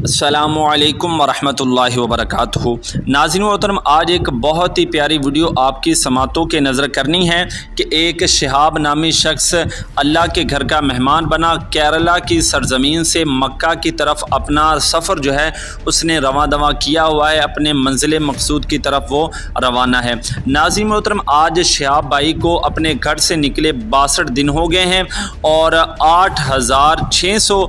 السلام علیکم ورحمۃ وبرکاتہ۔ ناظرین محترم، آج ایک بہت ہی پیاری ویڈیو آپ کی سماعتوں کے نظر کرنی ہے کہ ایک شہاب نامی شخص اللہ کے گھر کا مہمان بنا کیرلا کی سرزمین سے مکہ کی طرف اپنا سفر جو ہے اس نے رواں دواں کیا ہوا ہے، اپنے منزل مقصود کی طرف وہ روانہ ہے۔ ناظرین محترم، آج شہاب بھائی کو اپنے گھر سے نکلے 62 دن ہو گئے ہیں اور 8600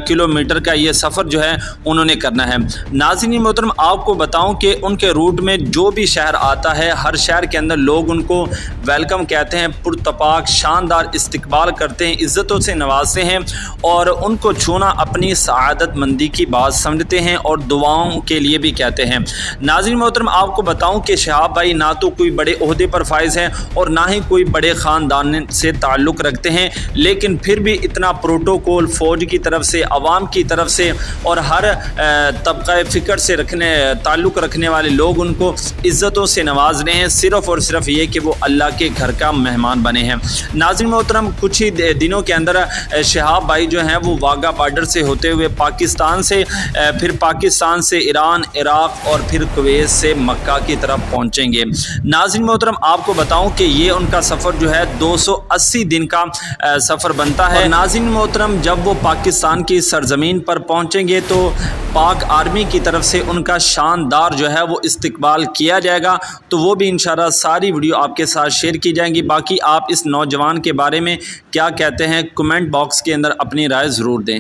کلومیٹر کا یہ سفر جو ہے انہوں نے کرنا ہے۔ ناظرین محترم، آپ کو بتاؤں کہ ان کے روٹ میں جو بھی شہر آتا ہے، ہر شہر کے اندر لوگ ان کو ویلکم کہتے ہیں، پرتپاک شاندار استقبال کرتے ہیں، عزتوں سے نوازتے ہیں اور ان کو چھونا اپنی سعادت مندی کی بات سمجھتے ہیں اور دعاؤں کے لیے بھی کہتے ہیں۔ ناظرین محترم، آپ کو بتاؤں کہ شہاب بھائی نہ تو کوئی بڑے عہدے پر فائز ہیں اور نہ ہی کوئی بڑے خاندان سے تعلق رکھتے ہیں، لیکن پھر بھی اتنا پروٹوکول فوج کی طرف سے، عوام کی طرف سے اور ہر طبقہ فکر سے تعلق رکھنے والے لوگ ان کو عزتوں سے نواز رہے ہیں، صرف اور صرف یہ کہ وہ اللہ کے گھر کا مہمان بنے ہیں۔ ناظرین محترم، کچھ ہی دنوں کے اندر شہاب بھائی جو ہیں وہ واگا بارڈر سے ہوتے ہوئے پاکستان سے ایران، عراق اور پھر کویت سے مکہ کی طرف پہنچیں گے۔ ناظرین محترم، آپ کو بتاؤں کہ یہ ان کا سفر جو ہے 280 دن کا سفر بنتا ہے۔ اور ناظرین محترم، جب وہ پاکستان کی سرزمین پر پہنچیں گے تو پاک آرمی کی طرف سے ان کا شاندار جو ہے وہ استقبال کیا جائے گا، تو وہ بھی انشاءاللہ ساری ویڈیو آپ کے ساتھ شیئر کی جائیں گی۔ باقی آپ اس نوجوان کے بارے میں کیا کہتے ہیں، کمنٹ باکس کے اندر اپنی رائے ضرور دیں۔